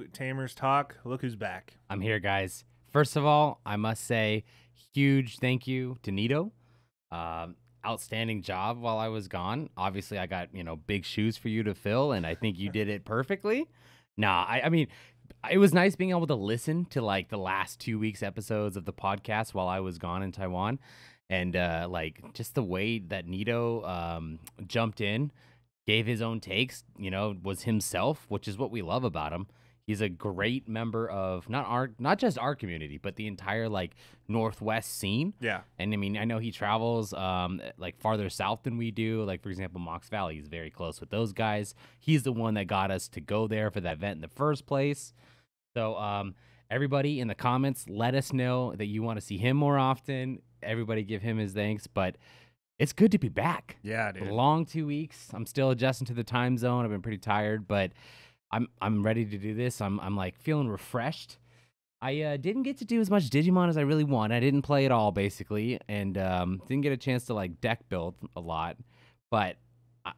Two Tamers Talk. Look who's back. I'm here, guys. First of all, I must say, huge thank you to Nito. Outstanding job while I was gone. Obviously, I got, big shoes for you to fill, and I think you did it perfectly. I mean, it was nice being able to listen to, the last 2 weeks episodes of the podcast while I was gone in Taiwan. And, just the way that Nito jumped in, gave his own takes, was himself, which is what we love about him. He's a great member of not just our community, but the entire Northwest scene. Yeah. And I mean, I know he travels farther south than we do. Like, for example, Mox Valley is very close with those guys. He's the one that got us to go there for that event in the first place. So everybody in the comments, let us know that you want to see him more often. Everybody give him his thanks. But it's good to be back. Yeah, dude. A long 2 weeks. I'm still adjusting to the time zone. I've been pretty tired, but I'm ready to do this. I'm feeling refreshed. I didn't get to do as much Digimon as I really want. I didn't play it all basically, and didn't get a chance to deck build a lot. But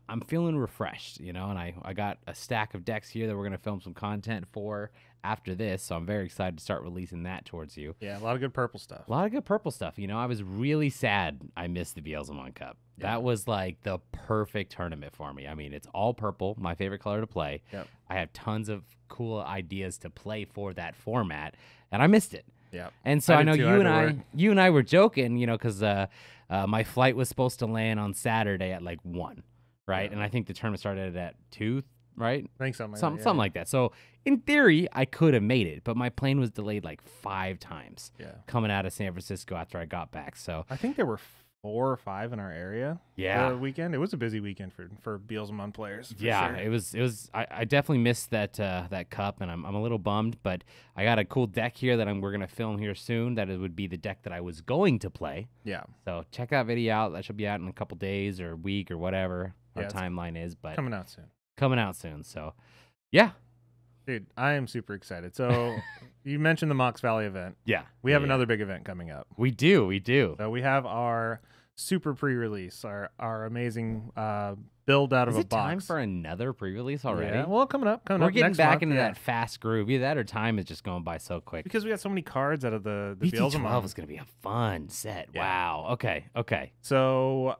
I'm feeling refreshed, and I got a stack of decks here that we're gonna film some content for after this. So I'm very excited to start releasing that towards you. Yeah, a lot of good purple stuff. I was really sad I missed the Beelzemon Cup. Yeah. That was the perfect tournament for me. I mean, it's all purple, my favorite color to play. Yep. I have tons of cool ideas to play for that format, and I missed it. Yeah. And so I know you and I were joking, because my flight was supposed to land on Saturday at 1, right? Yeah. And I think the tournament started at 2, right? I think something Something like that. So in theory, I could have made it, but my plane was delayed 5 times. Yeah. Coming out of San Francisco after I got back. So I think there were 4 or 5 in our area. Yeah. For the weekend. It was a busy weekend for Beelzemon players. Yeah, sure. it was. I definitely missed that cup, and I'm a little bummed. But I got a cool deck here that we're gonna film here soon. That it would be the deck that I was going to play. Yeah. So check that video out. That should be out in a couple days or a week or whatever our Yeah, timeline is. But coming out soon. So yeah. Dude, I am super excited. So you mentioned the Mox Valley event. Yeah. We have Yeah. another big event coming up. We do. So we have our super pre-release, our amazing build out Is of a it box. time for another pre-release already? Yeah, well, coming up. We're getting next back month, into yeah. that fast groove. Either that or time is just going by so quick. Because we got so many cards out of the BT12 Beelzemon. is going to be a fun set. Yeah. Wow. Okay. So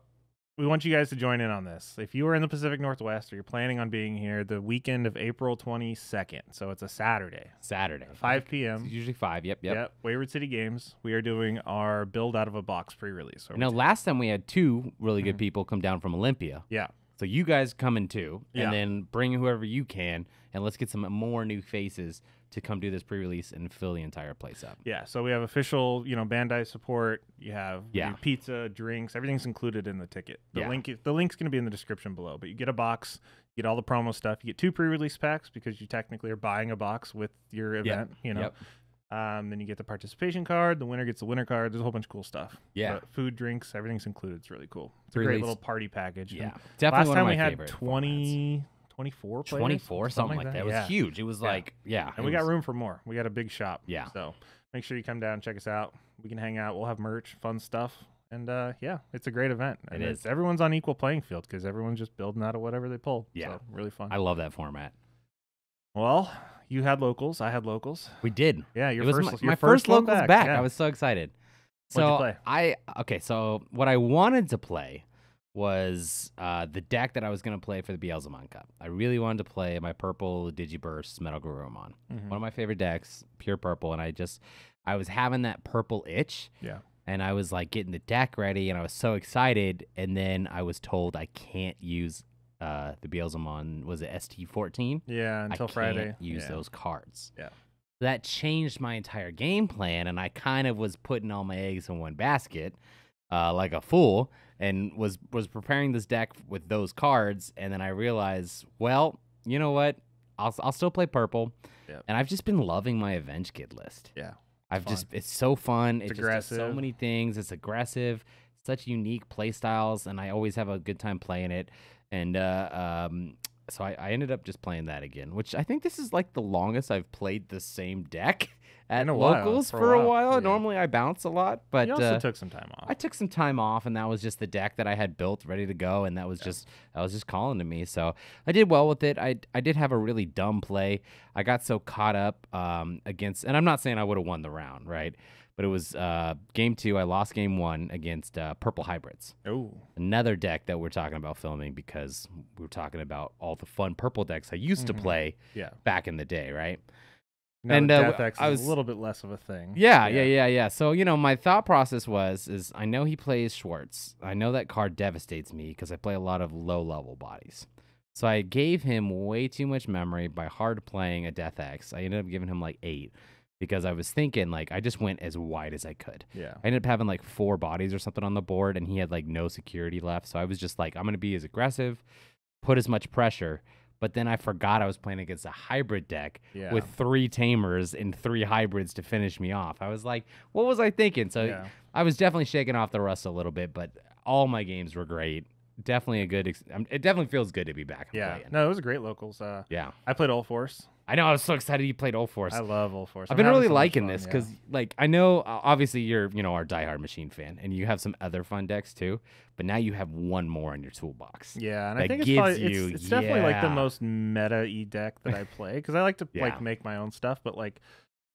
we want you guys to join in on this. If you are in the Pacific Northwest or you're planning on being here the weekend of April 22nd, so it's a Saturday. 5 p.m. It's usually 5. Yep. Wayward City Games. We are doing our build out of a box pre-release. Last time we had 2 really good people come down from Olympia. Yeah. So you guys come in too, Yeah. and then bring whoever you can, and let's get some more new faces to come do this pre-release and fill the entire place up. Yeah, so we have official, Bandai support. You have your pizza, drinks, everything's included in the ticket. The link's going to be in the description below, but you get a box, you get all the promo stuff, you get 2 pre-release packs because you technically are buying a box with your event, Yep. Then you get the participation card, the winner gets the winner card. There's a whole bunch of cool stuff. Yeah. But food, drinks, everything's included. It's really cool. It's a great little party package. Yeah. And Definitely last time one we of my had favorite 24 players. 24, something like that. It was Yeah. huge. It was And we got room for more. We got a big shop. Yeah. So make sure you come down and check us out. We can hang out. We'll have merch, fun stuff. And it's a great event. And It is. Everyone's on equal playing field because everyone's just building out of whatever they pull. Yeah. So really fun. I love that format. Well, you had locals. I had locals. We did. Yeah, It was your my first one locals back. Yeah. I was so excited. What'd you So play? So what I wanted to play was the deck that I was going to play for the Beelzemon Cup. I really wanted to play my purple Digiburst Metal Garurumon. Mhm. One of my favorite decks, pure purple, and I was having that purple itch. Yeah. And I was getting the deck ready, and I was so excited, and then I was told I can't use the Beelzemon, was it ST14? Yeah, until Friday. I can't use those cards. Yeah. That changed my entire game plan, and I kind of was putting all my eggs in one basket like a fool, and was preparing this deck with those cards, and then I realized, well, you know what? I'll still play purple, and I've just been loving my Avenge Kid list. Yeah. It's so fun. It's It just does so aggressive. many things. It's aggressive, such unique play styles, and I always have a good time playing it. And so I ended up just playing that again, which I think this is like the longest I've played the same deck at locals for a while. Yeah. Normally I bounce a lot, but you also took some time off. I took some time off, and that was just the deck that I had built ready to go, and that was just calling to me. So I did well with it. I did have a really dumb play. I got so caught up against, and I'm not saying I would have won the round, right? But it was game 2. I lost game 1 against Purple Hybrids. Oh, another deck that we're talking about filming because we were talking about all the fun purple decks I used to play back in the day, right? Now and Death X is a little bit less of a thing. Yeah. So, my thought process is I know he plays Schwartz. I know that card devastates me because I play a lot of low-level bodies. So I gave him way too much memory by hard playing a Death X. I ended up giving him like 8. Because I was thinking, like, I just went as wide as I could. Yeah. I ended up having, like, 4 bodies or something on the board, and he had, like, no security left. So I was just like, I'm going to be as aggressive, put as much pressure. But then I forgot I was playing against a hybrid deck with 3 Tamers and 3 hybrids to finish me off. I was like, what was I thinking? So I was definitely shaking off the rust a little bit, but all my games were great. Definitely a good it definitely feels good to be back and playing. No, it was a great locals. I played Old Force. I know, I was so excited you played Old Force. I love Old Force. I've been really liking this because, like, I know obviously you're, our diehard Machine fan, and you have some other fun decks too, but now you have one more in your toolbox. Yeah, and I think it's definitely like the most meta-y deck that I play because I like to like make my own stuff, but like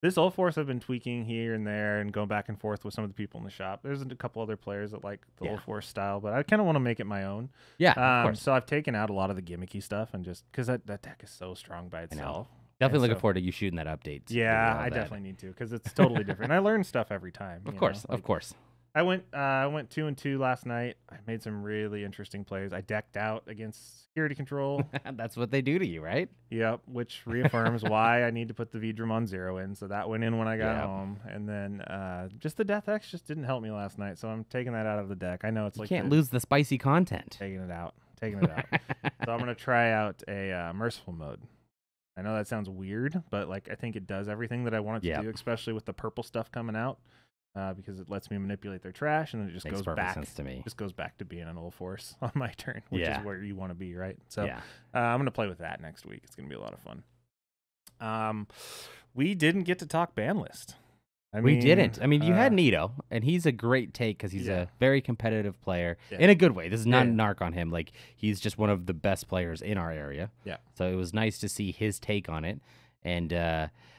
this Old Force I've been tweaking here and there and going back and forth with some of the people in the shop. There's a couple other players that like the Old Force style, but I kind of want to make it my own. Yeah, of course. So I've taken out a lot of the gimmicky stuff and just because that deck is so strong by itself. Definitely looking forward to you shooting that update. Yeah, I definitely need to because it's totally different. I learn stuff every time. Of course. I went 2-2 last night. I made some really interesting plays. I decked out against security control. That's what they do to you, right? Yep, which reaffirms why I need to put the Vidramon 0 in. So that went in when I got home. And then just the Death X just didn't help me last night. So I'm taking that out of the deck. I know it's you can't lose the spicy content. Taking it out. So I'm going to try out a Merciful mode. I know that sounds weird, but like I think it does everything that I want it to do, especially with the purple stuff coming out. Because it lets me manipulate their trash, and then it just goes back. Sense to me. Just goes back to being an Old Force on my turn, which is where you want to be, right? So I'm gonna play with that next week. It's gonna be a lot of fun. We didn't get to talk ban list. We didn't. I mean, you had Nito, and he's a great take because he's a very competitive player in a good way. This is not a narc on him. Like he's just one of the best players in our area. Yeah. So it was nice to see his take on it. And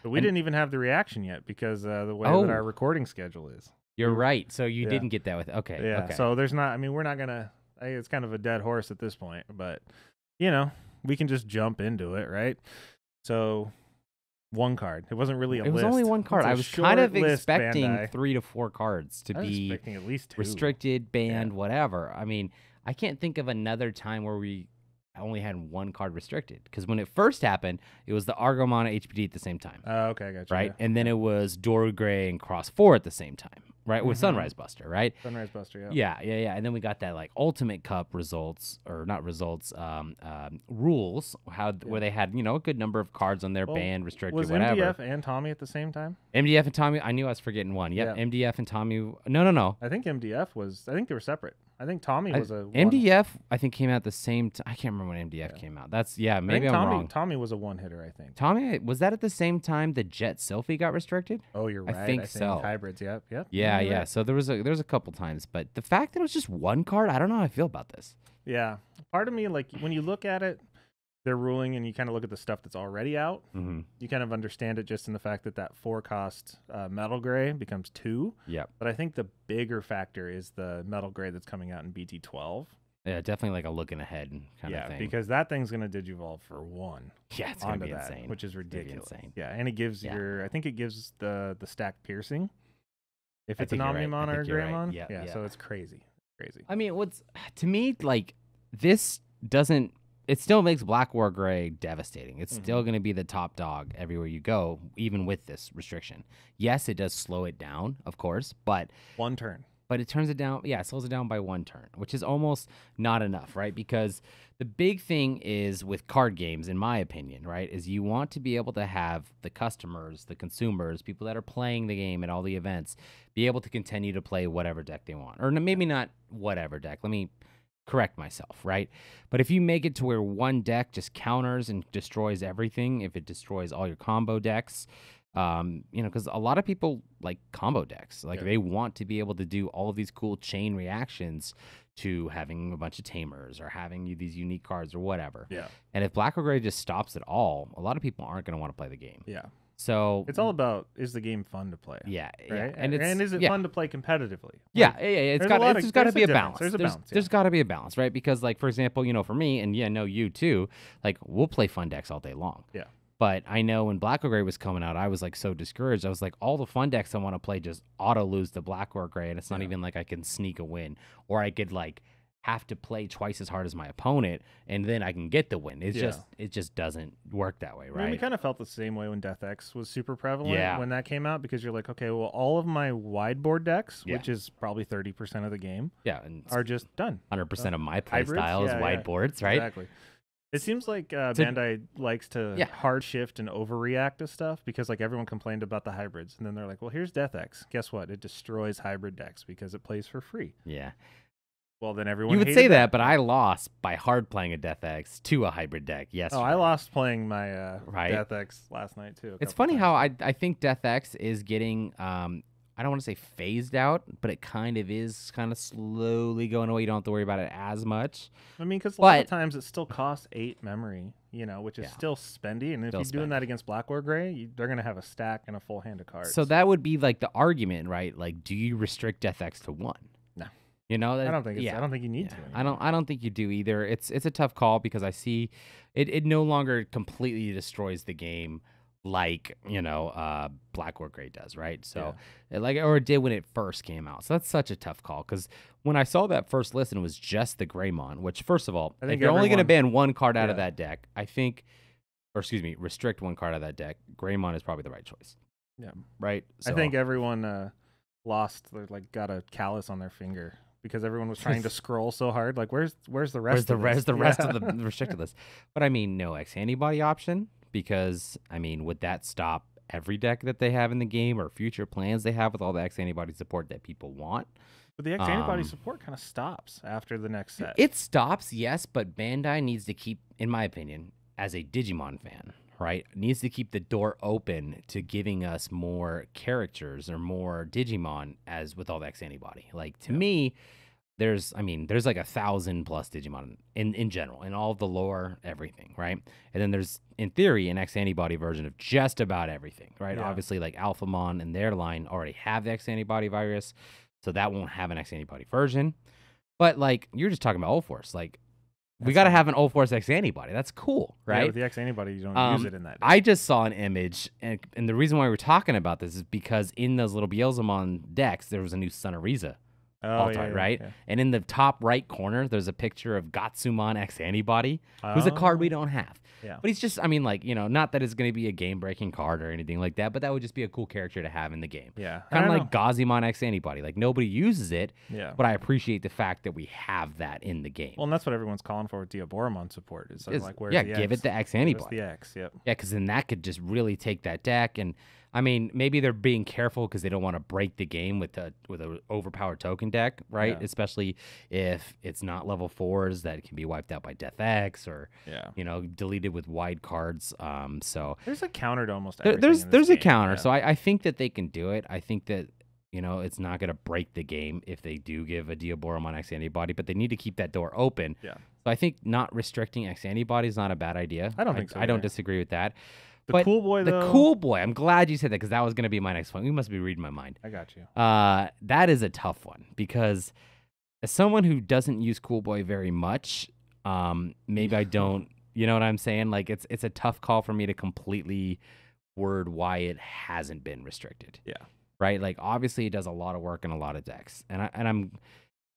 but we didn't even have the reaction yet because the way that our recording schedule is. You're right. So you didn't get that with okay. So there's not. I mean, we're not gonna. It's kind of a dead horse at this point, but we can just jump into it, right? So 1 card. It wasn't really a list. It was only 1 card. I was kind of expecting 3 to 4 cards to be expecting at least 2. Restricted, banned, whatever. I mean, I can't think of another time where we only had 1 card restricted because when it first happened, it was the Argomon HPD at the same time. Oh, okay, I got you. Right, and then it was Doru Gray and Cross 4 at the same time, right? With Sunrise Buster, right? Sunrise Buster, yeah. And then we got that like Ultimate Cup results, or not results, rules where they had a good number of cards on their banned, restricted, was whatever. MDF and Tommy at the same time? MDF and Tommy. I knew I was forgetting one. Yep, MDF and Tommy. No. I think MDF was. I think they were separate. I think Tommy was a MDF. I think came out at the same time. I can't remember when MDF came out. That's maybe I'm wrong. Tommy was a 1-hitter. I think. Tommy, was that at the same time the Jet Sylphie got restricted? Oh, you're right. I think so. Hybrids. Yep. Yeah. Right. So there was a couple times, but the fact that it was just 1 card, I don't know how I feel about this. Yeah, part of me, like when you look at it, their ruling, and you kind of look at the stuff that's already out, you kind of understand it just in the fact that 4-cost Metal Gray becomes 2. Yeah. But I think the bigger factor is the Metal Gray that's coming out in BT12. Yeah, definitely like a looking ahead kind of thing. Yeah, because that thing's going to digivolve for 1. Yeah, it's going to be insane. Which is ridiculous. Yeah, and it gives I think it gives the stack piercing. If it's an Omnimon or a Greymon. Right. Yeah, so it's crazy. I mean, to me, like, this doesn't, it still makes Black War Gray devastating. It's still going to be the top dog everywhere you go, even with this restriction. Yes, it does slow it down, of course, but 1 turn. But it turns it down, it slows it down by 1 turn, which is almost not enough, right? Because the big thing is with card games, in my opinion, right, is you want to be able to have the customers, the consumers, people that are playing the game at all the events, be able to continue to play whatever deck they want. Or maybe not whatever deck. Let me correct myself, right? But if you make it to where one deck just counters and destroys everything, if it destroys all your combo decks, because a lot of people like combo decks. Like they want to be able to do all of these cool chain reactions to having a bunch of tamers or having these unique cards or whatever. Yeah. And if Black or Gray just stops it all, a lot of people aren't going to want to play the game. Yeah. So it's all about, is the game fun to play? Yeah, right? And is it fun to play competitively? Yeah, it's got to be a balance. There's a balance. There's got to be a balance, right? Because like, for example, for me, and I know you too, like we'll play fun decks all day long. Yeah. But I know when Black or Gray was coming out, I was like so discouraged. I was like, all the fun decks I want to play just auto lose to Black or Gray, and it's not even like I can sneak a win, or I could like have to play twice as hard as my opponent and then I can get the win. It just doesn't work that way, right? I mean, we kind of felt the same way when Death X was super prevalent when that came out, because you're like, okay, well, all of my wide board decks, which is probably 30% of the game, and are just done. 100% of my play style is wide boards, right? Exactly. It seems like Bandai likes to hard shift and overreact to stuff, because like everyone complained about the hybrids, and then they're like, well, here's Death X. Guess what? It destroys hybrid decks because it plays for free. Yeah. Well, then everyone. You would say that, but I lost by hard playing a Death X to a hybrid deck. Yes. Oh, I lost playing my Death X last night too. It's funny how I think Death X is getting I don't want to say phased out, but it kind of slowly going away. You don't have to worry about it as much. I mean, because a lot of times it still costs 8 memory, which is still spendy. And if you're doing that against Black or Gray, they're going to have a stack and a full hand of cards. So that would be like the argument, right? Like, do you restrict Death X to 1? No. I don't think I don't think you need to. Anymore. I don't think you do either. It's a tough call, because I see it no longer completely destroys the game like Black or Gray does, right? So or it did when it first came out. So that's such a tough call, because when I saw that first list and it was just the Greymon, which first of all, if you're only going to ban one card out of that deck, restrict one card out of that deck, Greymon is probably the right choice. Yeah. Right. So, I think everyone got a callus on their finger, because everyone was trying to scroll so hard. Like, where's the rest? Where's the rest of the restricted list? But I mean, no X antibody option, because I mean, would that stop every deck that they have in the game or future plans they have with all the X antibody support that people want? But the X antibody support kind of stops after the next set. It stops, yes, but Bandai needs to keep, in my opinion, as a Digimon fan, right, needs to keep the door open to giving us more characters or more Digimon as with all the X antibody. Like, to me, there's like 1,000+ Digimon in general, in all the lore, everything, right? And then there's, in theory, an X antibody version of just about everything, right? Yeah. Obviously, like Alphamon and their line already have the X antibody virus, so that won't have an X antibody version. But like, you're just talking about Ulforce, like, we got to have an Ulforce X antibody. That's cool, right? Yeah, with the X antibody, you don't use it in that. I just saw an image, and the reason why we're talking about this is because in those little Beelzemon decks, there was a new Sunariza right? Yeah. And in the top right corner, there's a picture of Gatsumon X antibody, who's a card we don't have. Yeah. But he's just, not that it's going to be a game-breaking card or anything like that, but that would just be a cool character to have in the game. Yeah. Kind of like Gazimon X antibody. Like, nobody uses it, but I appreciate the fact that we have that in the game. Well, and that's what everyone's calling for with Diaboromon support. Where's the give it the X antibody. Where's the X, yep. Yeah, because then that could just really take that deck. And maybe they're being careful because they don't want to break the game with a overpowered token deck, right? Yeah. Especially if it's not level 4s that can be wiped out by Death X or deleted with wide cards. So there's a counter to almost everything. There's a counter. So I think that they can do it. I think that it's not going to break the game if they do give a Diaboromon X antibody, but they need to keep that door open. Yeah. So I think not restricting X antibody is not a bad idea. I don't think so. I don't disagree with that. The cool boy, though. The cool boy. I'm glad you said that, because that was going to be my next point. You must be reading my mind. I got you. That is a tough one, because as someone who doesn't use cool boy very much, maybe I don't. You know what I'm saying? Like, it's a tough call for me to completely word why it hasn't been restricted. Yeah. Right. Like, obviously, it does a lot of work in a lot of decks, and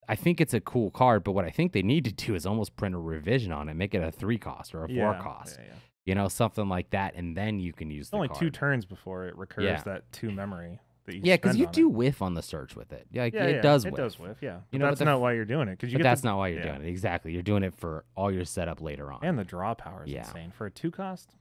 I think it's a cool card. But what I think they need to do is almost print a revision on it, make it a 3 cost or a 4 cost. Yeah. Something like that, and then you can use the only card. 2 turns before it recurs that 2 memory that you because you do whiff on the search with it. Yeah, it does whiff. It does whiff, yeah. But that's not why you're doing it. That's not why you're doing it. Exactly. You're doing it for all your setup later on. And the draw power is insane. For a 2 cost,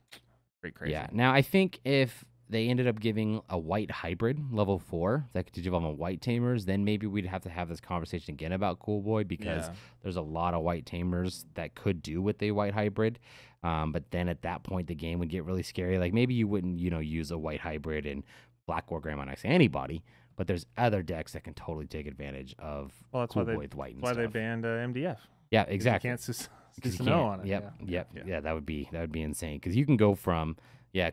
pretty crazy. Yeah. Now, I think if they ended up giving a white hybrid level 4 that could evolve on white tamers, then maybe we'd have to have this conversation again about Cool Boy, because there's a lot of white tamers that could do with a white hybrid. But then at that point, the game would get really scary. Like maybe you wouldn't, use a white hybrid in Black War Grandma Next to anybody, but there's other decks that can totally take advantage of Cool Boy with white and stuff. That's why they banned MDF. Yeah, exactly. You can't Susanoo on it. Yep. That would be insane, because you can go from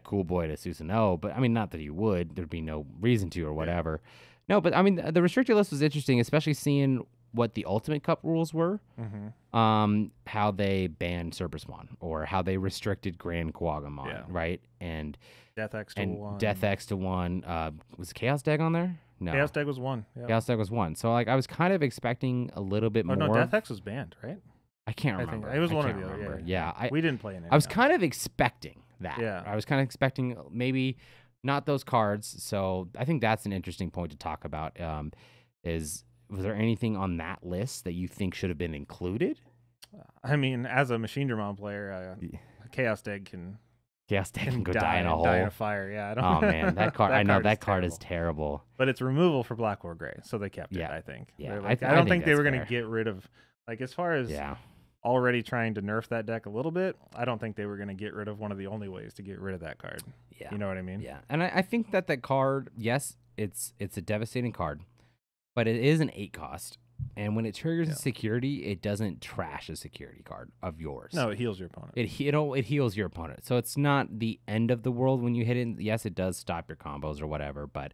Cool Boy to Susanoo, but I mean, not that you would. There'd be no reason to or whatever. No, but I mean, the restricted list was interesting, especially seeing what the Ultimate Cup rules were. How they banned Cerberus-Mon, or how they restricted Grand Quagamon, right? And Death X to 1. Death X to 1. Was Chaos Dag on there? No. Chaos Dag was 1. Yep. Chaos Dag was 1. So like I was kind of expecting a little bit more. No, Death X was banned, right? I can't remember. It was one of the other. Yeah. We didn't play in it. I was kind of expecting that. Yeah. I was kind of expecting maybe not those cards. So I think that's an interesting point to talk about. Was there anything on that list that you think should have been included? I mean, as a Machine Dramon player, Chaos Dag can go die in a hole. Die in a fire. Yeah. Oh man, that card. I know that card is terrible. But it's removal for Black War Gray, so they kept it. I think. Yeah. I don't think they were going to get rid of, like, as far as already trying to nerf that deck a little bit. I don't think they were going to get rid of one of the only ways to get rid of that card. Yeah. You know what I mean? Yeah. And I think that card, yes, it's a devastating card, but it is an 8 cost. And when it triggers a security, it doesn't trash a security card of yours. No, it heals your opponent. It heals your opponent. So it's not the end of the world when you hit it. Yes, it does stop your combos or whatever, but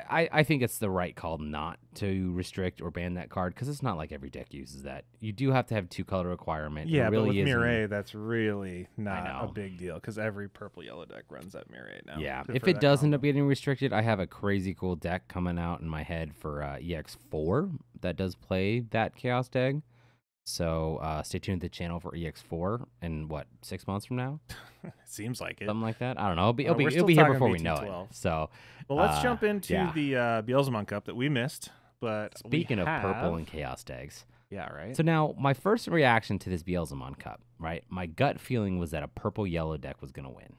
I think it's the right call not to restrict or ban that card, because it's not like every deck uses that. You do have to have 2-color requirement. Yeah, but with Mireille, that's really not a big deal, because every purple-yellow deck runs that Mireille now. Yeah, if it does end up getting restricted, I have a crazy cool deck coming out in my head for EX4 that does play that Chaos Dag. So stay tuned to the channel for EX4 in 6 months from now? It seems like it. Something like that. I don't know. It'll be here before we know it. So, well, let's jump into the Beelzemon Cup that we missed. But speaking of purple and Chaos Dags. Yeah, right. So now my first reaction to this Beelzemon Cup, right? My gut feeling was that a purple-yellow deck was going to win.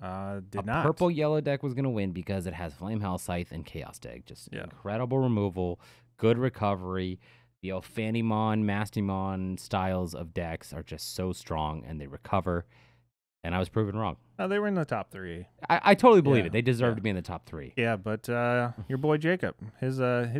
Purple-yellow deck was going to win because it has Flame Hell Scythe and Chaos Dag. Just incredible removal, good recovery. The Fanimon, Mastimon styles of decks are just so strong, and they recover. And I was proven wrong. Oh, they were in the top 3. I totally believe it. They deserve to be in the top 3. Yeah, but your boy Jacob, his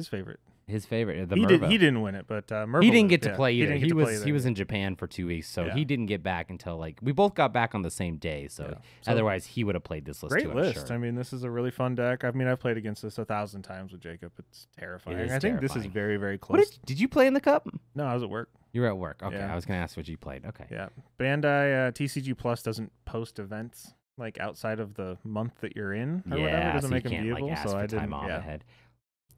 favorite. His favorite, he didn't win it, but Mervil he didn't get to play either. He was in Japan for 2 weeks, so he didn't get back until we both got back on the same day. So otherwise, he would have played this list. Great list. Sure. I mean, this is a really fun deck. I mean, I've played against this 1,000 times with Jacob. It's terrifying. I think this is very, very close. Did you play in the cup? No, I was at work. You were at work. Okay, I was gonna ask what you played. Okay. Yeah, Bandai TCG Plus doesn't post events outside of the month that you're in or whatever. It doesn't make them viewable. So I didn't. Ahead.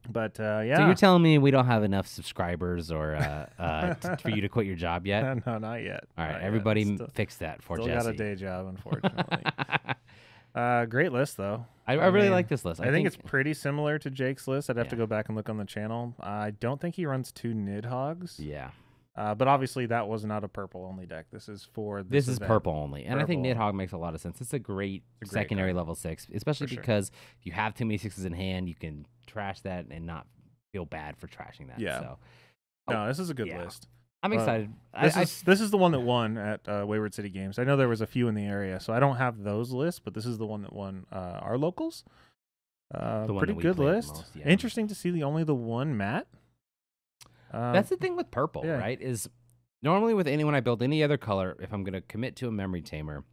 But So you're telling me we don't have enough subscribers or for you to quit your job yet? No, not yet. All right, everybody fix that for Jesse. Jesse. Still got a day job, unfortunately. Great list, though. I really like this list. I think it's pretty similar to Jake's list. I'd have to go back and look on the channel. I don't think he runs 2 Nidhogg's. Yeah. But obviously that was not a purple only deck. This is for this is purple only, and I think Nidhogg makes a lot of sense. It's a great secondary level 6, especially because if you have too many 6s in hand, you can trash that and not feel bad for trashing that. Yeah. So, no, this is a good list. I'm excited. This is the one that won at Wayward City Games. I know there was a few in the area, so I don't have those lists, but this is the one that won our locals. Pretty good list. Interesting to see only the one matte. That's the thing with purple, right? Is normally with anyone I build any other color, if I'm going to commit to a memory tamer,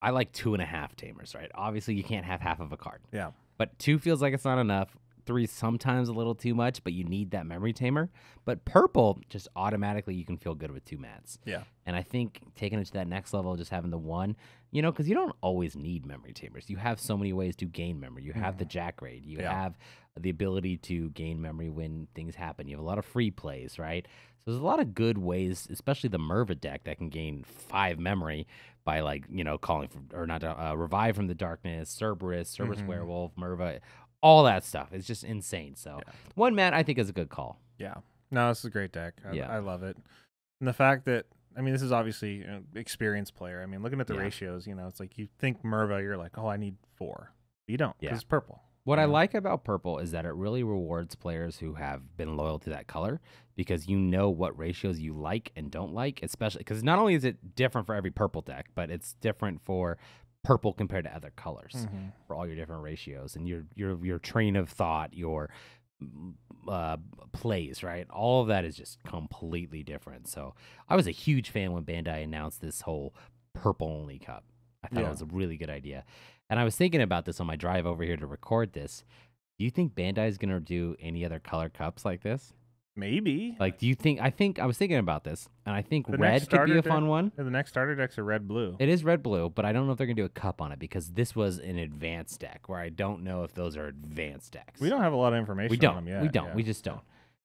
I like 2.5 tamers, right? Obviously, you can't have half of a card. Yeah. But 2 feels like it's not enough. 3 sometimes a little too much, but you need that memory tamer. But purple, just automatically you can feel good with 2 mats. Yeah. And I think taking it to that next level, just having the 1, because you don't always need memory tamers. You have so many ways to gain memory. You have the Jack Raid. You have the ability to gain memory when things happen. You have a lot of free plays, right? So there's a lot of good ways, especially the Merva deck that can gain 5 memory by calling Revive from the Darkness, Cerberus Werewolf, Merva, all that stuff. It's just insane. So 1 mat I think is a good call. Yeah. No, this is a great deck. I love it. And the fact that I mean, this is obviously experienced player. I mean, looking at the ratios, it's like you think Merva, you're like, oh, I need 4. You don't, because it's purple. What I like about purple is that it really rewards players who have been loyal to that color, because you know what ratios you like and don't like, especially because not only is it different for every purple deck, but it's different for purple compared to other colors for all your different ratios and your train of thought, your plays, right? All of that is just completely different. So I was a huge fan when Bandai announced this whole purple only cup. I thought it was a really good idea. And I was thinking about this on my drive over here to record this. Do you think Bandai is going to do any other color cups like this? Maybe. Like, do you think? I was thinking about this, and I think red could be a fun one. The next starter decks are red-blue. It is red-blue, but I don't know if they're going to do a cup on it, because this was an advanced deck where I don't know if those are advanced decks. We don't have a lot of information on them yet. We don't. We just don't.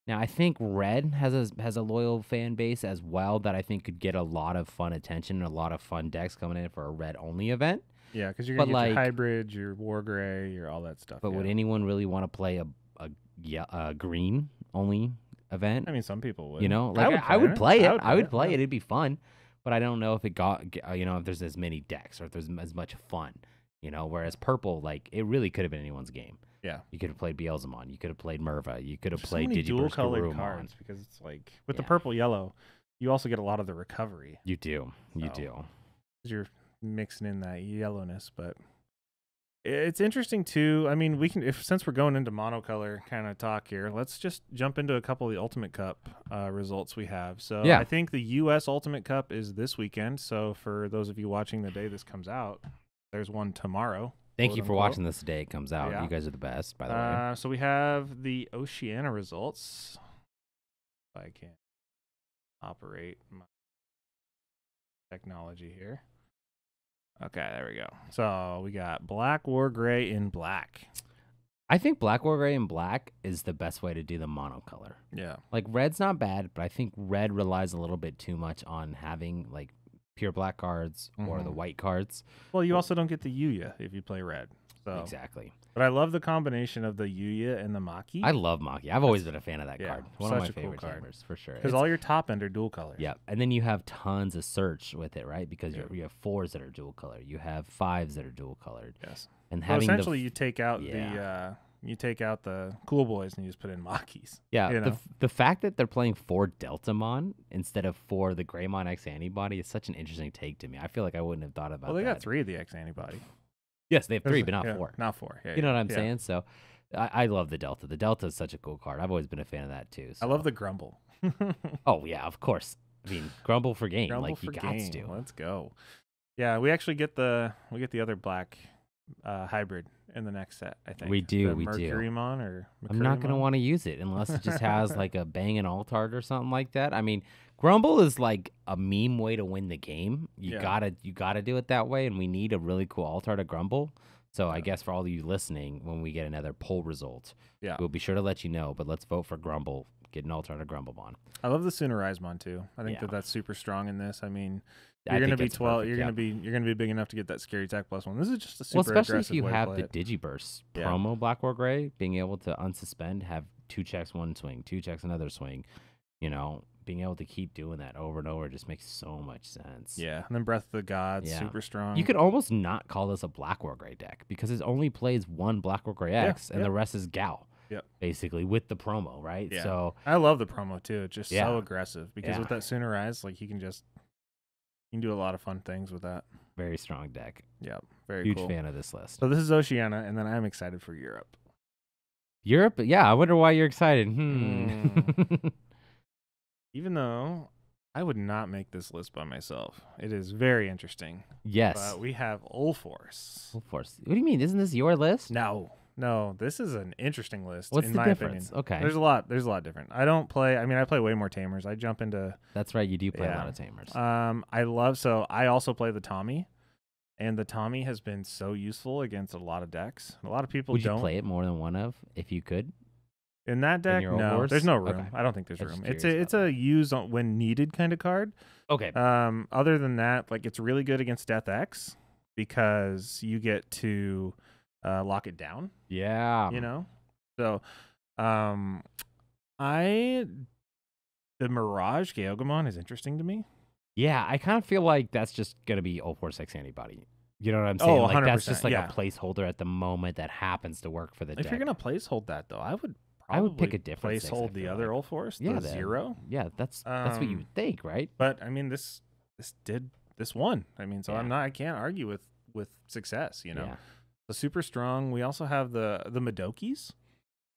Now, I think red has a loyal fan base as well that I think could get a lot of fun attention and a lot of fun decks coming in for a red-only event. Yeah, because you're going to get your hybrids, your war gray, your all that stuff. But would anyone really want to play a green-only event? I mean, some people would. Like I would play it. I would play it. It'd be fun. But I don't know if it got, if there's as many decks or if there's as much fun, whereas purple, like, it really could have been anyone's game. Yeah. You could have played Beelzemon. You could have played Merva. You could have played so many Digiburst dual-colored cards, because it's like, with the purple-yellow, you also get a lot of the recovery. You do. You do. Because you're mixing in that yellowness, but it's interesting too. I mean, since we're going into monocolor kind of talk here, let's just jump into a couple of the Ultimate Cup results we have. So I think the U.S. Ultimate Cup is this weekend. So for those of you watching the day this comes out, there's one tomorrow. Thank you for watching this the day it comes out. Yeah. You guys are the best, by the way. So we have the Oceania results. If I can operate my technology here. Okay, there we go. So we got Black War Gray in black. I think Black War Gray in black is the best way to do the monocolor. Yeah. Like, red's not bad, but I think red relies a little bit too much on having, like, pure black cards or the white cards. Well, you also don't get the Yuya if you play red. So. Exactly. But I love the combination of the Yuya and the Maki. I love Maki. I've always been a fan of that card. One of my favorite Tamers, for sure. Because all your top end are dual colors. Yeah, and then you have tons of search with it, right? Because you have 4s that are dual color. You have 5s that are dual colored. Yes. And essentially you take out the cool boys and you just put in Makis. Yeah. The fact that they're playing 4 Deltamon instead of 4 the Greymon X antibody is such an interesting take to me. I feel like I wouldn't have thought about that. Well, they got 3 of the X antibody. Yes, they have 3, but not 4. Not 4. Yeah, you know what I'm saying? So I love the Delta. The Delta is such a cool card. I've always been a fan of that too. So. I love the Grumble. Oh yeah, of course. I mean, Grumble for game. Grumble like for you got to. Let's go. Yeah, we actually get the other black hybrid in the next set. I think we do. Mercurymon or Mercurymon? I'm not gonna want to use it unless it just has like a Bang and Altard or something like that. I mean, Grumble is like a meme way to win the game. You gotta do it that way, and we need a really cool Altard to Grumble. So I guess for all of you listening, when we get another poll result, we'll be sure to let you know. But let's vote for Grumble. Get an Altard to Grumblemon. I love the Soonerizemon too. I think that's super strong in this. I mean, you're gonna be 12. You're gonna be big enough to get that Scary Attack +1. This is just a super especially aggressive if you way have to the play Digiburst promo Black War Gray, being able to unsuspend, have 2 checks, 1 swing, 2 checks, another swing. Being able to keep doing that over and over just makes so much sense. Yeah, and then Breath of the Gods, super strong. You could almost not call this a Black War Gray deck because it only plays 1 Black War Gray X, and the rest is Gal. Yep. Basically, with the promo, right? Yeah. So I love the promo too. It's just so aggressive because with that Soonerize, like you can do a lot of fun things with that. Very strong deck. Yeah, very huge cool. fan of this list. So this is Oceania, and then I'm excited for Europe. Europe? Yeah, I wonder why you're excited. Even though I would not make this list by myself. It is very interesting. Yes. But we have Ulforce. Ulforce. What do you mean? Isn't this your list? No, this is an interesting list. What's in the my difference? Opinion. Okay. There's a lot different. I play way more Tamers. I jump into. That's right. You do play a lot of Tamers. I also play the Tommy, and the Tommy has been so useful against a lot of decks. A lot of people Would you play it more than one of if you could? In that deck, no, there's no room. Okay. I don't think there's room. It's a use when needed kind of card. Okay. Other than that, like it's really good against Death X because you get to lock it down. Yeah. So, the Mirage Geogamon is interesting to me. Yeah, I kind of feel like that's just gonna be 046 antibody. You know what I'm saying? Like that's just like a placeholder at the moment that happens to work for the deck. If you're gonna placehold that though, I would pick a different placehold the other Old Force, the 0. Yeah, that's what you would think, right? But I mean, this won. I mean, so I can't argue with success. You know, the super strong. We also have the Madokis,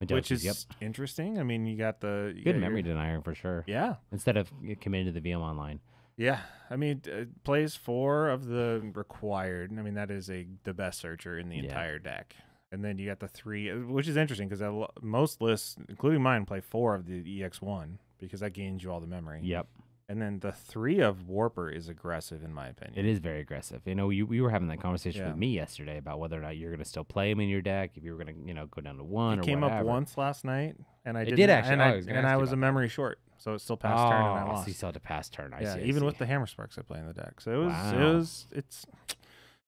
which is interesting. I mean, you got the good memory denier for sure. Yeah, instead of committing to the VM Online. Yeah, I mean, plays 4 of the required. I mean, that is the best searcher in the entire deck. And then you got the 3, which is interesting because most lists, including mine, play 4 of the EX1 because that gains you all the memory. Yep. And then the 3 of Warper is aggressive, in my opinion. It is very aggressive. You know, we were having that conversation with me yesterday about whether or not you're going to still play him in your deck, if you were going to, go down to 1 or whatever. It came up once last night, and I did actually. And I was a memory short, so it still passed turn, and I lost. So you still had to pass turn. I see. Even with the Hammer Sparks I play in the deck. So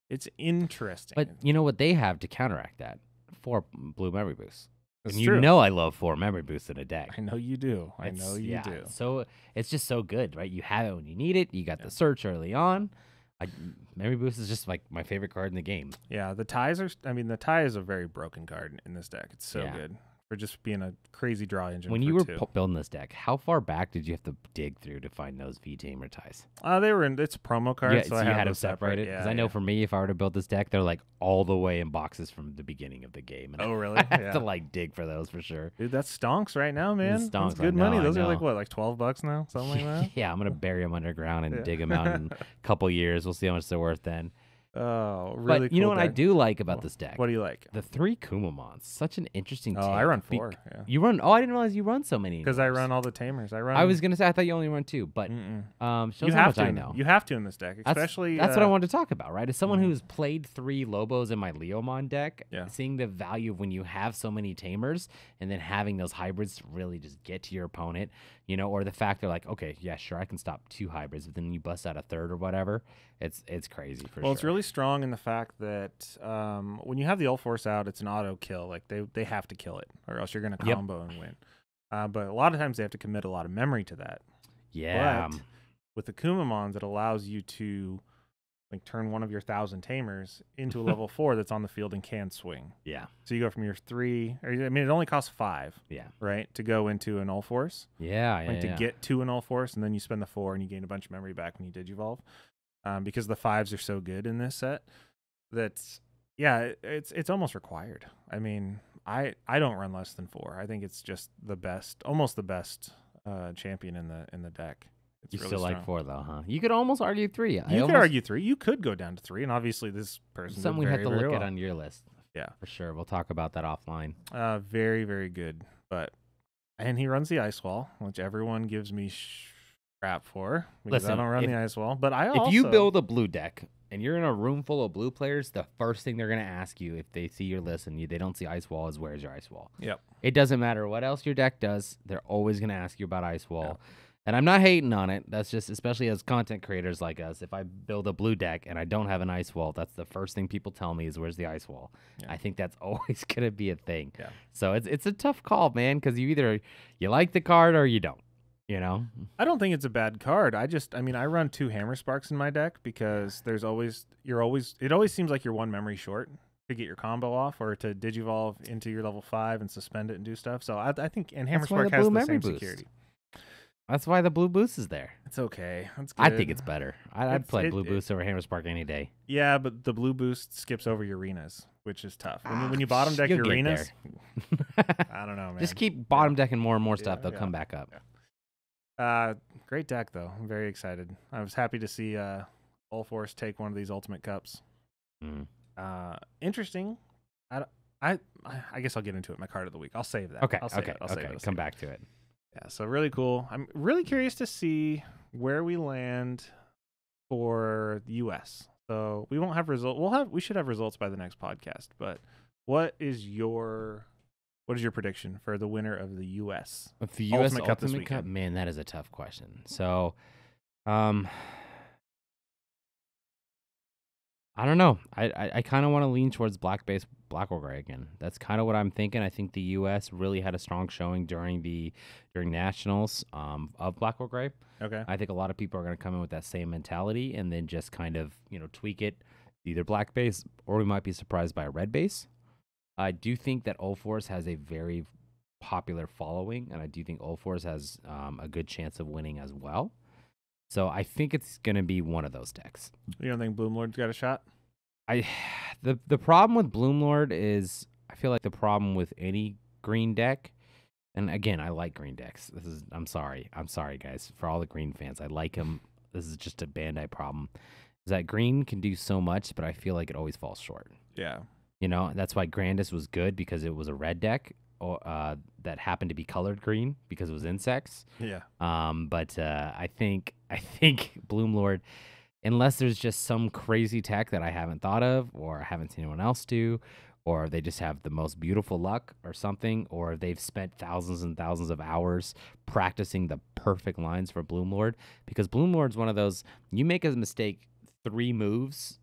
it's interesting. But you know what they have to counteract that? 4 blue memory boosts. That's and true. You know I love 4 memory boosts in a deck. I know you do. I know you do. So it's just so good, right? You have it when you need it. You got the search early on. Memory boost is just like my favorite card in the game. Yeah, the ties are. I mean, the tie is a very broken card in this deck. It's so good for just being a crazy draw engine. When you were building this deck, how far back did you have to dig through to find those Tamer ties? They were in. It's a promo card, so I you had them separated. Because I know for me, if I were to build this deck, they're like all the way in boxes from the beginning of the game. And oh, really? I have to like dig for those for sure. Dude, that's stonks right now, man. Stonks. That's good money. Those are like what, like $12 now, something like that. Yeah, I'm gonna bury them underground and dig them out in a couple years. We'll see how much they're worth then. Oh, really? But you know what I do like about this deck? What do you like? The 3 Kumamons. Such an interesting. I run 4. Yeah. You run? Oh, I didn't realize you run so many. Because I run all the Tamers. I was gonna say I thought you only run 2, but you have to. I know you have to in this deck, especially. That's what I wanted to talk about, right? As someone who's played 3 Lobos in my Leomon deck, seeing the value of when you have so many Tamers and then having those hybrids to really just get to your opponent, you know, or the fact they're like, okay, yeah, sure, I can stop 2 hybrids, but then you bust out a 3rd or whatever. It's crazy for sure. Well, it's really strong in the fact that when you have the Old Force out, it's an auto kill. Like they have to kill it, or else you're going to combo and win. But a lot of times they have to commit a lot of memory to that. Yeah. But with the Kumamons, it allows you to like turn one of your 1,000 Tamers into a level 4 that's on the field and can swing. Yeah. So you go from your 3, or I mean, it only costs 5. Yeah. Right, to go into an Old Force. Yeah. To get to an Old Force, and then you spend the 4 and you gain a bunch of memory back when you Digivolve. Because the 5s are so good in this set, it's almost required. I mean, I don't run less than 4. I think it's just the best, almost the best champion in the deck. It's you really still strong. Like 4 though, huh? You could almost argue 3. You could argue 3. You could go down to 3, and obviously this person something we have to look at on your list. Yeah, for sure. We'll talk about that offline. Very, very good. And he runs the Ice Wall, which everyone gives me crap for because I don't run the Ice Wall. But if you build a blue deck and you're in a room full of blue players, the first thing they're gonna ask you if they see your list and they don't see Ice Wall is where's your Ice Wall. Yep. It doesn't matter what else your deck does; they're always gonna ask you about Ice Wall. Yep. And I'm not hating on it. That's just, especially as content creators like us, if I build a blue deck and I don't have an Ice Wall, that's the first thing people tell me is where's the Ice Wall. Yeah. I think that's always gonna be a thing. Yeah. So it's a tough call, man, because you like the card or you don't. You know, I don't think it's a bad card. I run 2 Hammer Sparks in my deck because it always seems like you're 1 memory short to get your combo off or to Digivolve into your level 5 and suspend it and do stuff. So I think, and Hammer Spark has the same security. That's why the blue boost is there. It's okay. That's good. I think it's better. I'd play blue boost over Hammer Spark any day. Yeah, but the blue boost skips over your arenas, which is tough. When you bottom deck your arenas, I don't know, man. Just keep bottom decking more and more stuff. They'll come back up. Yeah. Great deck though. I'm very excited. I was happy to see Old Force take one of these Ultimate Cups. Interesting. I guess I'll get into it. My card of the week. I'll save that. Okay. I'll save it. Come back to it. Yeah. So really cool. I'm really curious to see where we land for the U.S. So we won't have results. We should have results by the next podcast. But what is your prediction for the winner of the U.S. The U.S. Ultimate Cup? Man, that is a tough question. So, I don't know. I kind of want to lean towards black base, black or gray again. That's kind of what I'm thinking. I think the U.S. really had a strong showing during nationals of black or gray. Okay. I think a lot of people are going to come in with that same mentality and then just kind of tweak it, either black base or we might be surprised by a red base. I do think that Old Force has a very popular following, and I do think Old Force has a good chance of winning as well. So I think it's going to be one of those decks. You don't think Bloomlord's got a shot? The problem with Bloomlord is I feel like the problem with any green deck, and again, I like green decks. I'm sorry guys, for all the green fans. I like them. This is just a Bandai problem. Is that green can do so much, but I feel like it always falls short. Yeah. That's why Grandis was good because it was a red deck that happened to be colored green because it was insects. Yeah. But I think Bloomlord, unless there's just some crazy tech that I haven't thought of or I haven't seen anyone else do, or they just have the most beautiful luck or something, or they've spent thousands and thousands of hours practicing the perfect lines for Bloomlord, because Bloomlord's one of those, you make a mistake 3 moves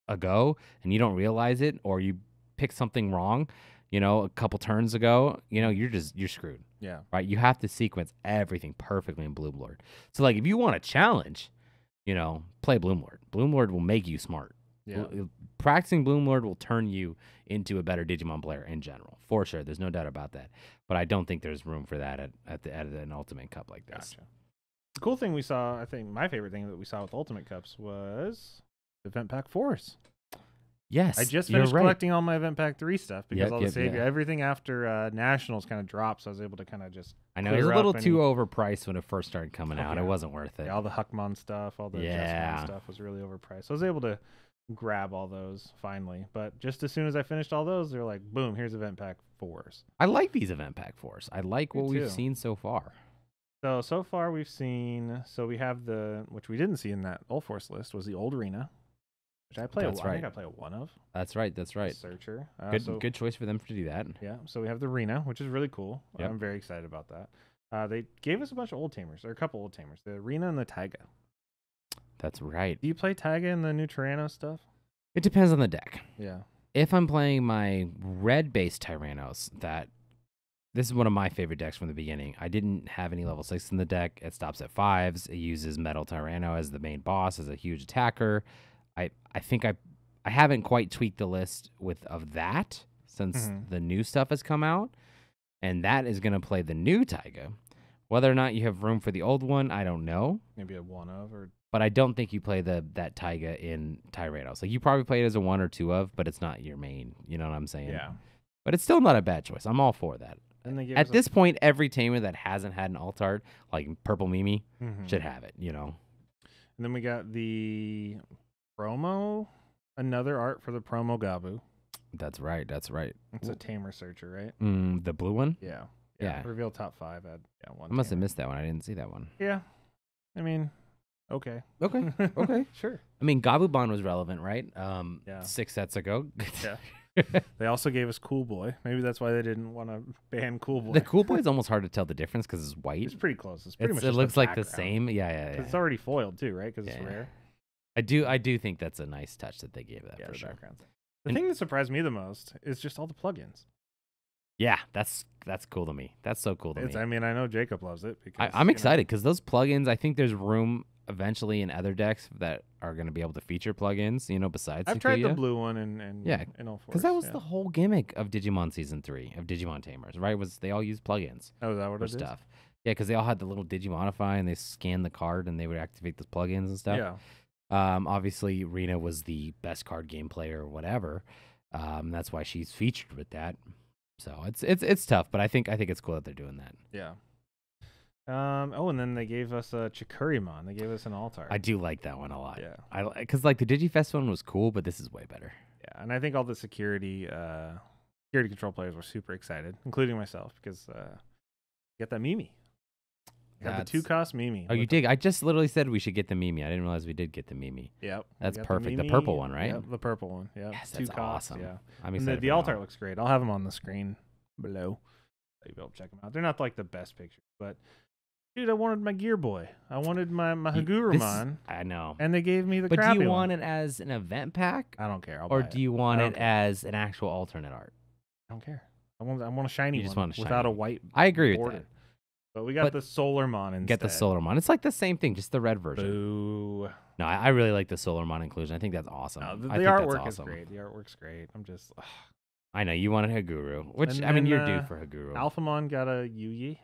ago and you don't realize it, or you pick something wrong, a couple turns ago, you're screwed. Yeah. Right? You have to sequence everything perfectly in Bloomlord. So like if you want a challenge, play Bloomlord. Bloomlord will make you smart. Yeah. Practicing Bloomlord will turn you into a better Digimon player in general, for sure. There's no doubt about that. But I don't think there's room for that at an Ultimate Cup like this. Gotcha. The cool thing we saw, I think my favorite thing that we saw with Ultimate Cups was Event Pack 4s. Yes, I just finished collecting all my Event Pack 3 stuff because all the savior, everything after Nationals kind of dropped, so I was able to kind of just. I know it was a little too overpriced when it first started coming out. Yeah. It wasn't worth it. Yeah, all the Huckmon stuff, all the Jessamon stuff was really overpriced. So I was able to grab all those finally. But just as soon as I finished all those, they're like, boom, here's Event Pack 4s. I like these Event Pack 4s. I like what we've seen so far. So far we've seen, we have which we didn't see in that Old Force list, was the Old Arena. Which I think I play a 1 of. That's right. Searcher. Good choice for them to do that. Yeah. So we have the Arena, which is really cool. Yep. I'm very excited about that. They gave us a bunch of Old Tamers, or a couple Old Tamers. The Arena and the Taiga. That's right. Do you play Taiga in the new Tyranno stuff? It depends on the deck. Yeah. If I'm playing my red-based Tyrannos, this is one of my favorite decks from the beginning. I didn't have any level 6 in the deck. It stops at 5s. It uses Metal Tyranno as the main boss, as a huge attacker. I think I haven't quite tweaked the list of that since the new stuff has come out, and that is going to play the new Taiga. Whether or not you have room for the old one, I don't know. Maybe a 1 of, but I don't think you play that Taiga in Tyrannos. Like you probably play it as a 1 or 2 of, but it's not your main. You know what I'm saying? Yeah. But it's still not a bad choice. I'm all for that. And at this point, every tamer that hasn't had an alt art, like Purple Mimi, should have it. And then we got the promo, another art for the promo Gabu. That's right. It's a Tamer Searcher, right? The blue one? Yeah. Reveal top 5 at one. I must have missed that one. I didn't see that one. Yeah. I mean, okay. Sure. I mean, Gabubon was relevant, right? 6 sets ago. Yeah. They also gave us Cool Boy. Maybe that's why they didn't want to ban Cool Boy. The Cool Boy is almost hard to tell the difference because it's white. It's pretty close. It's pretty much it looks like the same. Yeah. It's already foiled too, right? Because it's rare. I do think that's a nice touch that they gave that for sure. The thing that surprised me the most is just all the plugins. Yeah, that's cool to me. That's so cool to me. I mean, I know Jacob loves it because I'm excited because those plugins. I think there's room eventually in other decks that are going to be able to feature plugins. Besides I've tried the blue one and all four. Because that was the whole gimmick of Digimon Season 3 of Digimon Tamers, right? Was they all used plugins? Oh, is that what it stuff? Yeah, because they all had the little Digimonify and they scanned the card and they would activate those plugins and stuff. Yeah. Obviously, Rena was the best card game player or whatever. That's why she's featured with that. So it's tough, but I think it's cool that they're doing that. Yeah. And then they gave us a Chikurimon. They gave us an Altar. I do like that one a lot. Yeah. Because like the Digifest one was cool, but this is way better. Yeah, and I think all the security control players were super excited, including myself, because get that Mimi. Got the 2-cost Mimi. Oh, you did? I just literally said we should get the Mimi. I didn't realize we did get the Mimi. Yep. That's perfect. The purple one, right? Yep, the purple one. Yeah. Yes, that's 2 awesome. Yeah. I'm excited. The alt art looks great. I'll have them on the screen below. You'll be able to check them out. They're not like the best pictures, but Dude, I wanted my Gear Boy. I wanted my Hagurumon. I know. And they gave me the But crappy do you want one. it as an event pack? I don't care. Or do you want it as an actual alternate art? I don't care. I want a shiny you just one want a without shiny. a white I agree border. with that. But we got the Solarmon instead. Get the Solarmon. It's like the same thing, just the red version. Boo. No, I really like the Solarmon inclusion. I think that's awesome. No, the I think artwork that's awesome. is great. The artwork's great. I'm just... I know, you wanted Haguru, which, And you're then, due for Haguru. Alphamon got a Yugi.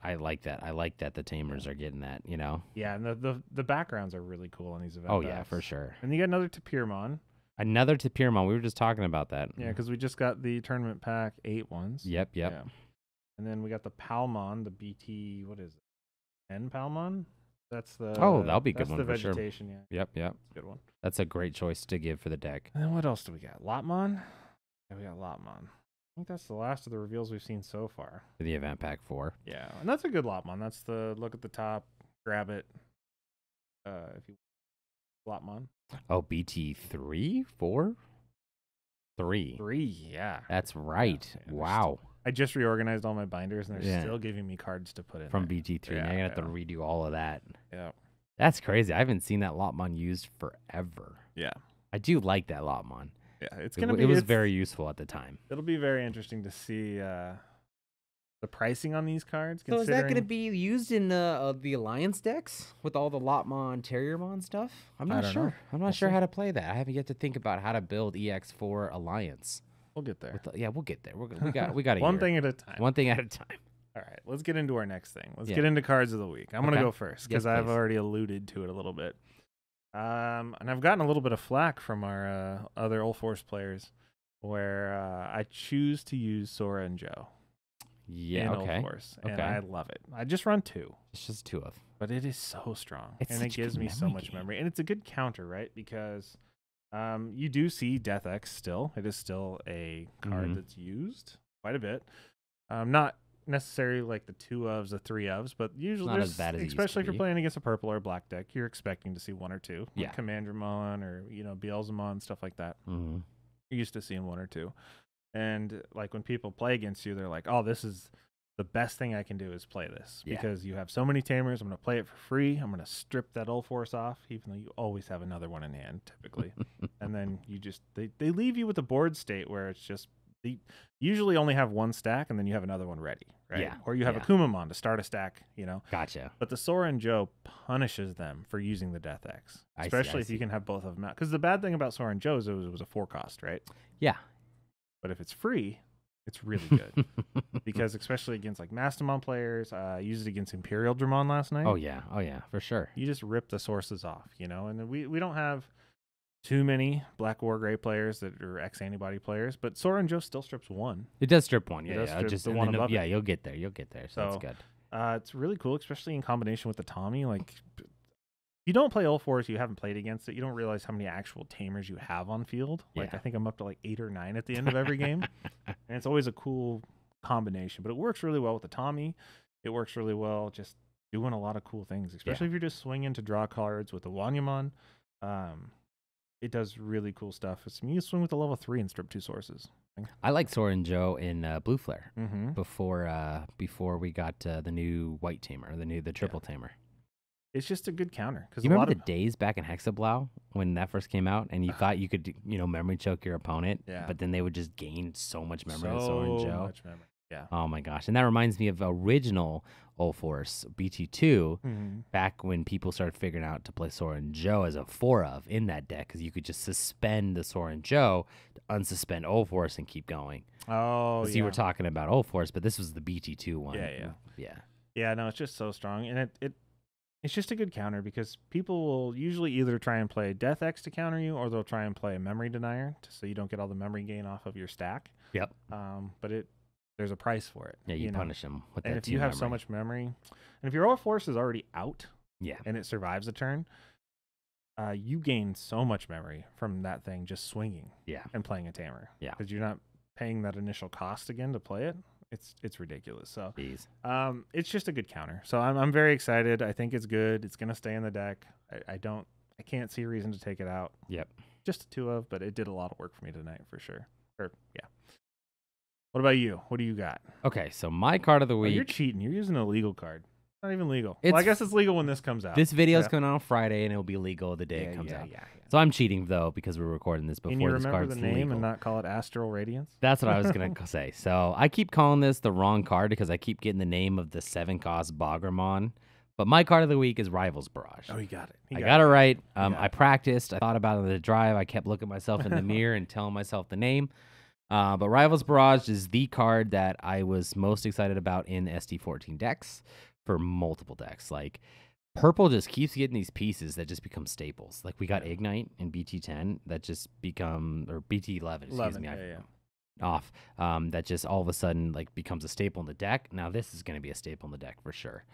I like that. I like that the Tamers are getting that, you know? Yeah, and the backgrounds are really cool on these events. Oh, yeah, for sure. And you got another Tapirmon. Another Tapirmon. We were just talking about that. Yeah, because we just got the tournament pack 8 ones. Yep. Yeah. And then we got the Palmon, the BT, what is it? N Palmon? That's the... Oh, that'll be a good one for for sure. vegetation, yeah. Yep. That's a good one. That's a great choice to give for the deck. And then what else do we got? Lotmon? Yeah, we got Lotmon. I think that's the last of the reveals we've seen so far. For the event pack 4. Yeah, and that's a good Lotmon. That's the look at the top, grab it. If you Lotmon. Oh, BT 3, 4, 3. 3, yeah. That's right. Yeah, wow. I just reorganized all my binders, and they're still giving me cards to put in from there. BT3. Now you're gonna have to redo all of that. Yeah. That's crazy. I haven't seen that Lotmon used forever. Yeah. I do like that Lotmon. Yeah, It was very useful at the time. It'll be very interesting to see the pricing on these cards. So is that going to be used in the Alliance decks with all the Lotmon, Terriermon stuff? I'm not sure. I'm not sure how to play that. I haven't yet to think about how to build EX4 Alliance. We'll get there. We'll get there. We got one thing at a time. One thing at a time. All right, let's get into our next thing. Let's get into cards of the week. I'm going to go first because I've already alluded to it a little bit. And I've gotten a little bit of flack from our other Old Force players where I choose to use Sora and Joe. Yeah, in Old Force, and I love it. I just run 2. It's just 2 of. But it is so strong, and it gives me so much memory. And it's a good counter, right? Because you do see Death X still. It is still a card that's used quite a bit. Not necessarily like the 2 ofs, the 3 ofs, but usually not as bad as especially if you're playing against a purple or a black deck, you're expecting to see 1 or 2. Yeah, like Commandramon or Beelzemon, stuff like that. Mm-hmm. You're used to seeing 1 or 2. And like when people play against you, they're like, "Oh, this is the best thing I can do is play this because you have so many Tamers. I'm going to play it for free. I'm going to strip that Old Force off, even though you always have another one in hand typically." And then you just they leave you with a board state where it's just they usually only have 1 stack and then you have another one ready, right? Yeah. Or you have a Kumamon to start a stack, Gotcha. But the Sora and Joe punishes them for using the Death X, especially if you can have both of them out. Because the bad thing about Sora and Joe is it was a 4 cost, right? Yeah. But if it's free, it's really good because especially against like Mastamon players, I used it against Imperial Dramon last night. Oh yeah, for sure. You just rip the sources off, and we don't have too many Black War Gray players that are X antibody players, but Sora and Joe still strips 1. It does strip 1, Just the one above it. You'll get there. So that's good. It's really cool, especially in combination with the Tommy. Like, if you don't play Old Force, you haven't played against it, you don't realize how many actual Tamers you have on field. Like, I think I'm up to like 8 or 9 at the end of every game. And it's always a cool combination. But it works really well with the Tommy. It works really well just doing a lot of cool things, especially if you're just swinging to draw cards with the Wanyamon. It does really cool stuff. You swing with the level 3 and strip 2 sources. I like Sora and Joe in Blue Flare before we got the new White Tamer, the Triple Tamer. It's just a good counter. You remember the days back in Hexablau when that first came out, and you thought you could, memory choke your opponent, but then they would just gain so much memory with Sora and Joe. So much memory. Yeah. Oh my gosh, and that reminds me of original Old Force BT2 back when people started figuring out to play Sora and Joe as a 4 of in that deck because you could just suspend the Sora and Joe, unsuspend Old Force, and keep going. Oh, you were talking about Old Force, but this was the BT2 one. Yeah. No, it's just so strong, and it's just a good counter because people will usually either try and play Death X to counter you, or they'll try and play a Memory Denier so you don't get all the memory gain off of your stack. Yep. But there's a price for it. Yeah, you punish them with that. And if you have so much memory, and if your Old Force is already out, and it survives a turn, you gain so much memory from that thing just swinging, and playing a Tamer, because you're not paying that initial cost again to play it. It's ridiculous. So, it's just a good counter. So I'm very excited. I think it's good. It's gonna stay in the deck. I can't see a reason to take it out. Yep. Just a 2 of, but it did a lot of work for me tonight for sure. What about you? What do you got? Okay, so my card of the week. You're cheating. You're using a legal card. Not even legal. Well, I guess it's legal when this comes out. This video is coming out on Friday, and it'll be legal the day it comes out. Yeah. So I'm cheating, though, because we're recording this before this card's legal. Can you remember the name and not call it Astral Radiance? That's what I was going to say. So I keep calling this the wrong card because I keep getting the name of the 7-cost Bogramon. But my card of the week is Rivals Barrage. Oh, you got it. I got it right. I practiced. I thought about it on the drive. I kept looking myself in the mirror and telling myself the name. But Rivals Barrage is the card that I was most excited about in the SD14 decks for multiple decks. Like, Purple just keeps getting these pieces that just become staples. Like, we got Ignite in BT10 that just become, or BT11, excuse me. Off. That just all of a sudden, like, becomes a staple in the deck. Now, this is going to be a staple in the deck for sure.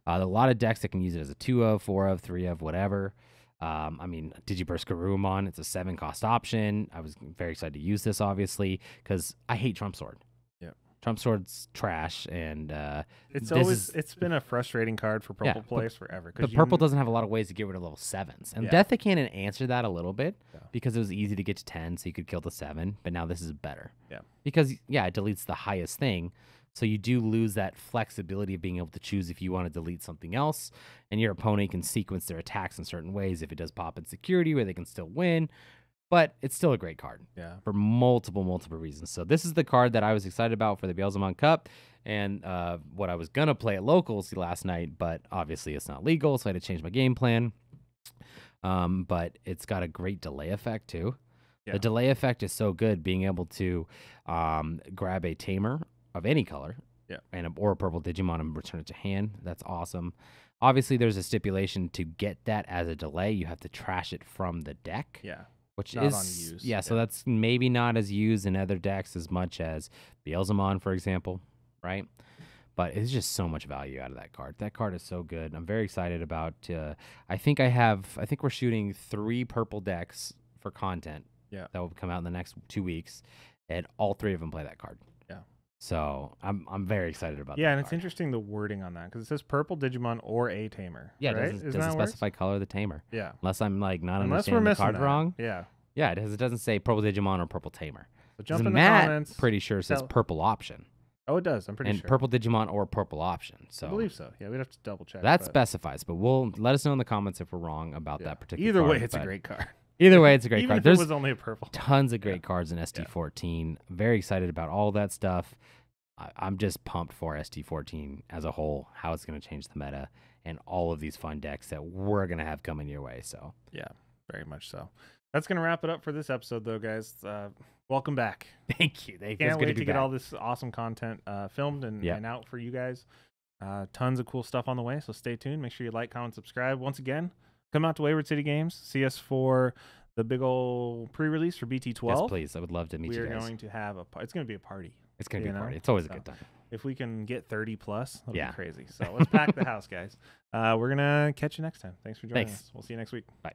A lot of decks that can use it as a 2 of, 4 of, 3 of, whatever. I mean, Digiburst Garurumon, it's a 7-cost option. I was very excited to use this, obviously, because I hate Trump Sword. Yeah, Trump Sword's trash, and it's been a frustrating card for purple players forever. But purple doesn't have a lot of ways to get rid of level 7s, and Death Cannon answered that a little bit because it was easy to get to 10, so you could kill the 7. But now this is better. Yeah, because it deletes the highest thing. So you do lose that flexibility of being able to choose if you want to delete something else, and your opponent can sequence their attacks in certain ways if it does pop in security where they can still win. But it's still a great card for multiple reasons. So this is the card that I was excited about for the Beelzemon Cup, and what I was going to play at locals last night, but obviously it's not legal, so I had to change my game plan. But it's got a great delay effect too. The delay effect is so good, being able to grab a Tamer of any color, or a purple Digimon and return it to hand. That's awesome. Obviously, there's a stipulation to get that as a delay. You have to trash it from the deck. Yeah, which not is unused. So that's maybe not as used in other decks as much as Beelzemon, for example, right? But it's just so much value out of that card. That card is so good. I'm very excited about. I think we're shooting 3 purple decks for content. That will come out in the next 2 weeks, and all 3 of them play that card. So I'm very excited about that. Yeah, and it's interesting the wording on that because it says purple Digimon or a Tamer. Yeah, right? It doesn't specify color of the Tamer. Yeah. Unless I'm like not understanding the card wrong. Yeah. Yeah, it doesn't say purple Digimon or purple Tamer. So jump in the comments. Pretty sure it says purple option. Oh, it does. I'm pretty sure. And purple Digimon or purple option. So I believe so. Yeah, we'd have to double check. That specifies, but let us know in the comments if we're wrong about that particular Either card. Way, it's a great card. Either way, it's a great Even card. If it was only a purple. Tons of great cards in SD14. Very excited about all that stuff. I'm just pumped for SD14 as a whole, how it's going to change the meta, and all of these fun decks that we're going to have coming your way. So yeah, very much so. That's going to wrap it up for this episode, though, guys. Welcome back. Thank you. Can't wait to get all this awesome content filmed and out for you guys. Tons of cool stuff on the way, so stay tuned. Make sure you like, comment, subscribe. Once again, come out to Wayward City Games. See us for the big old pre-release for BT12. Yes, please. I would love to meet you guys. We're going to have it's going to be a party. It's going to be a party. It's always a good time. If we can get 30 plus, that'll be crazy. So let's pack the house, guys. We're going to catch you next time. Thanks for joining us. We'll see you next week. Bye.